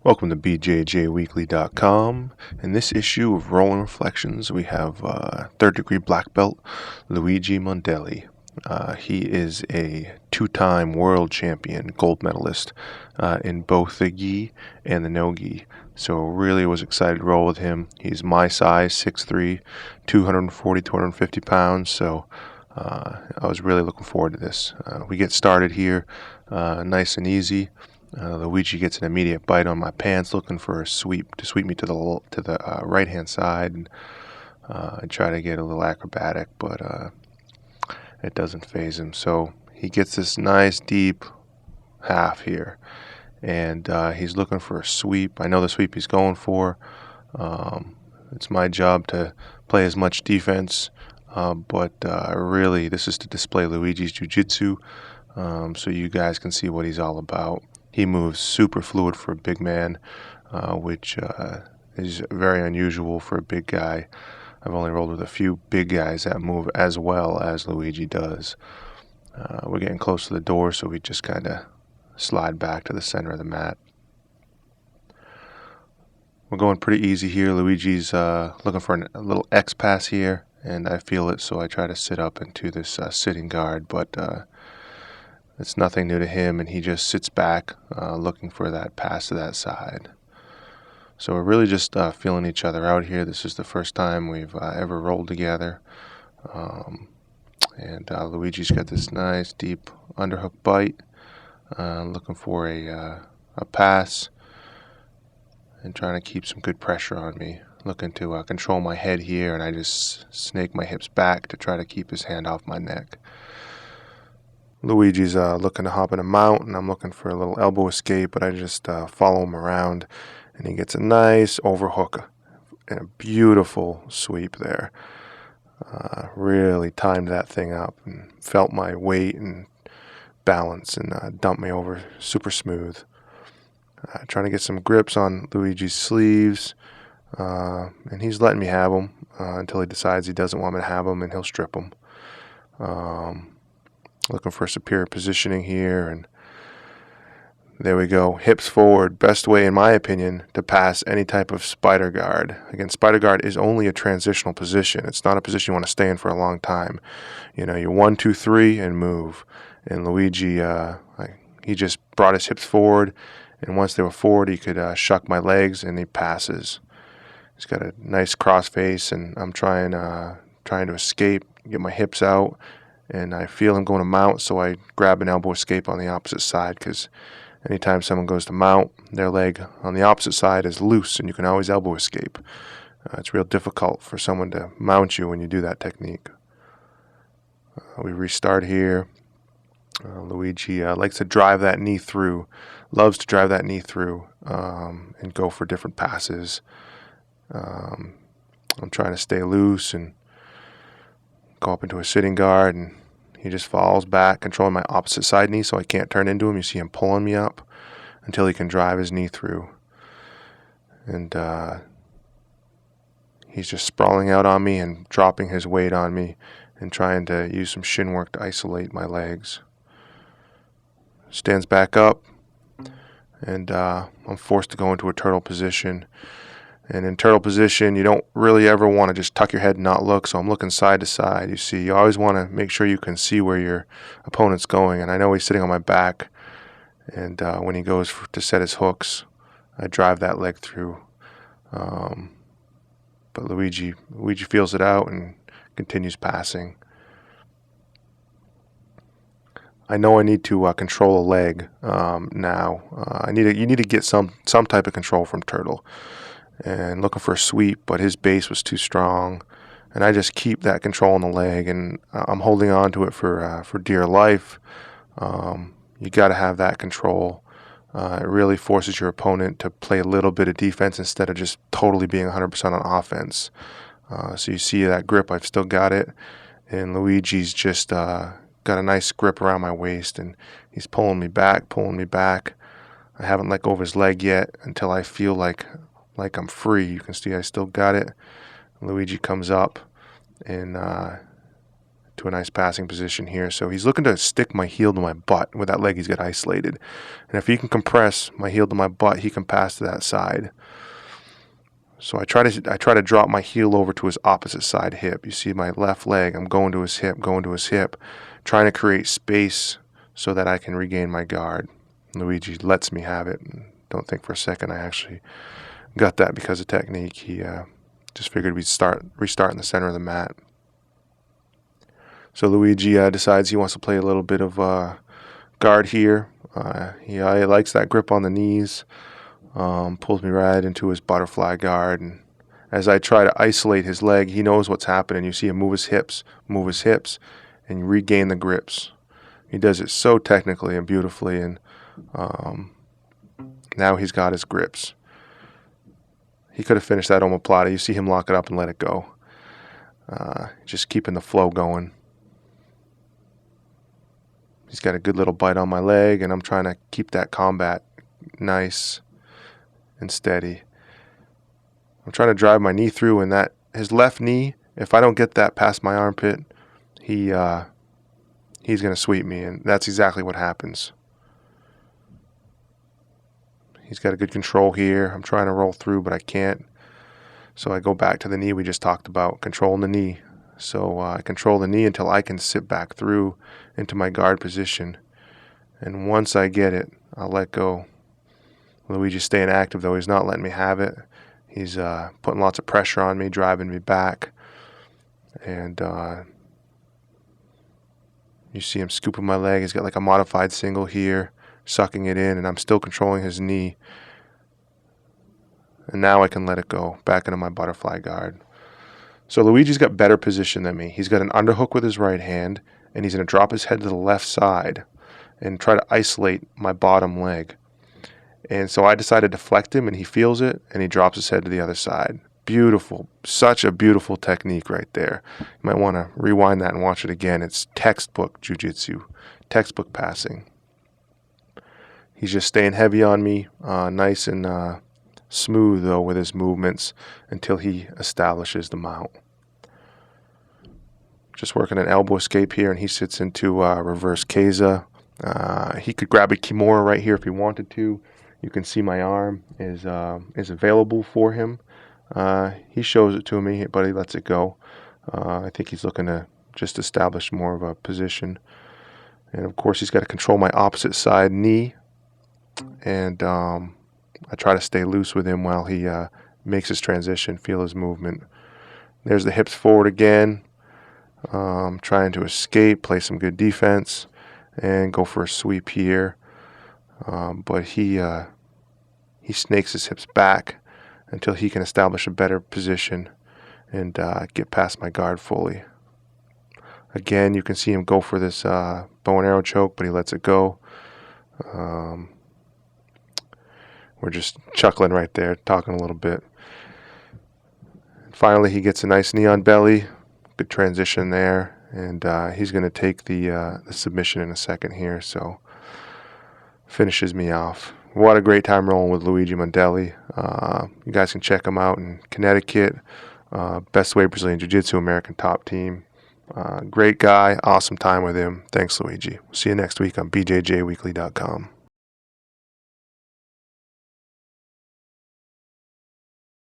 Welcome to BJJweekly.com. In this issue of Rolling Reflections, we have third degree black belt Luigi Mondelli. He is a two-time world champion gold medalist in both the gi and the no gi. So really was excited to roll with him. He's my size, 6'3", 240, 250 pounds. So I was really looking forward to this. We get started here nice and easy. Luigi gets an immediate bite on my pants, looking for a sweep to sweep me to the right hand side, and I try to get a little acrobatic, but it doesn't faze him. So he gets this nice deep half here, and he's looking for a sweep. I know the sweep he's going for. It's my job to play as much defense, but really this is to display Luigi's jiu-jitsu, so you guys can see what he's all about. He moves super fluid for a big man, which is very unusual for a big guy. I've only rolled with a few big guys that move as well as Luigi does. We're getting close to the door, so we just kind of slide back to the center of the mat. We're going pretty easy here. Luigi's looking for a little X pass here, and I feel it, so I try to sit up into this sitting guard, but it's nothing new to him, and he just sits back looking for that pass to that side. So we're really just feeling each other out here. This is the first time we've ever rolled together. And Luigi's got this nice deep underhook bite, looking for a pass and trying to keep some good pressure on me. Looking to control my head here, and I just snake my hips back to try to keep his hand off my neck. Luigi's looking to hop in a mount, and I'm looking for a little elbow escape, but I just follow him around, and he gets a nice overhook and a beautiful sweep there. Really timed that thing up and felt my weight and balance and dumped me over super smooth. Trying to get some grips on Luigi's sleeves, and he's letting me have them until he decides he doesn't want me to have them, and he'll strip them. Looking for superior positioning here, and there we go. Hips forward. Best way, in my opinion, to pass any type of spider guard. Again, spider guard is only a transitional position. It's not a position you want to stay in for a long time. You know, you're 1, 2, 3, and move. And Luigi, he just brought his hips forward, and once they were forward, he could shuck my legs, and he passes. He's got a nice cross face, and I'm trying to escape, get my hips out. And I feel him going to mount, so I grab an elbow escape on the opposite side, because anytime someone goes to mount, their leg on the opposite side is loose, and you can always elbow escape. It's real difficult for someone to mount you when you do that technique. We restart here. Luigi likes to drive that knee through, loves to drive that knee through and go for different passes. I'm trying to stay loose and go up into a sitting guard, and he just falls back, controlling my opposite side knee so I can't turn into him. You see him pulling me up until he can drive his knee through. And he's just sprawling out on me and dropping his weight on me and trying to use some shin work to isolate my legs. Stands back up, and I'm forced to go into a turtle position. And in turtle position, you don't really ever want to just tuck your head and not look, so I'm looking side to side. You see, you always want to make sure you can see where your opponent's going, and I know he's sitting on my back, and when he goes to set his hooks, I drive that leg through. But Luigi feels it out and continues passing. I know I need to control a leg now. You need to get some type of control from turtle. And looking for a sweep, but his base was too strong, and I just keep that control on the leg, and I'm holding on to it for dear life. You got to have that control. It really forces your opponent to play a little bit of defense instead of just totally being 100% on offense. So you see that grip, I've still got it, and Luigi's just got a nice grip around my waist, and he's pulling me back. I haven't let go of his leg yet until I feel like I'm free. You can see I still got it. Luigi comes up and to a nice passing position here. So he's looking to stick my heel to my butt. With that leg, he's got isolated. And if he can compress my heel to my butt, he can pass to that side. So I try to drop my heel over to his opposite side hip. You see my left leg, I'm going to his hip, trying to create space so that I can regain my guard. Luigi lets me have it. Don't think for a second I actually got that because of technique. He just figured we'd restart in the center of the mat. So Luigi decides he wants to play a little bit of guard here. He likes that grip on the knees. Pulls me right into his butterfly guard, and as I try to isolate his leg, he knows what's happening. You see him move his hips, and regain the grips. He does it so technically and beautifully, and now he's got his grips. He could have finished that omoplata. You see him lock it up and let it go. Just keeping the flow going. He's got a good little bite on my leg, and I'm trying to keep that combat nice and steady. I'm trying to drive my knee through, and that his left knee, if I don't get that past my armpit, he's going to sweep me, and that's exactly what happens. He's got a good control here. I'm trying to roll through, but I can't. So I go back to the knee we just talked about, controlling the knee. So I control the knee until I can sit back through into my guard position. And once I get it, I'll let go. Luigi's staying active, though. He's not letting me have it. He's putting lots of pressure on me, driving me back. And you see him scooping my leg. He's got like a modified single here, sucking it in, and I'm still controlling his knee. And now I can let it go, back into my butterfly guard. So Luigi's got better position than me. He's got an underhook with his right hand, and he's going to drop his head to the left side and try to isolate my bottom leg. And so I decided to deflect him, and he feels it, and he drops his head to the other side. Beautiful. Such a beautiful technique right there. You might want to rewind that and watch it again. It's textbook jiu-jitsu, textbook passing. He's just staying heavy on me, nice and smooth, though, with his movements until he establishes the mount. Just working an elbow escape here, and he sits into reverse Keiza. He could grab a Kimura right here if he wanted to. You can see my arm is available for him. He shows it to me, but he lets it go. I think he's looking to just establish more of a position. And, of course, he's got to control my opposite side knee. And I try to stay loose with him while he makes his transition, feel his movement. There's the hips forward again. Trying to escape, play some good defense, and go for a sweep here. But he snakes his hips back until he can establish a better position and get past my guard fully. Again, you can see him go for this bow and arrow choke, but he lets it go. We're just chuckling right there, talking a little bit. Finally, he gets a nice knee on belly. Good transition there. And he's going to take the submission in a second here. So finishes me off. What a great time rolling with Luigi Mondelli. You guys can check him out in Connecticut. Best Way Brazilian Jiu-Jitsu American Top Team. Great guy. Awesome time with him. Thanks, Luigi. We'll see you next week on BJJweekly.com.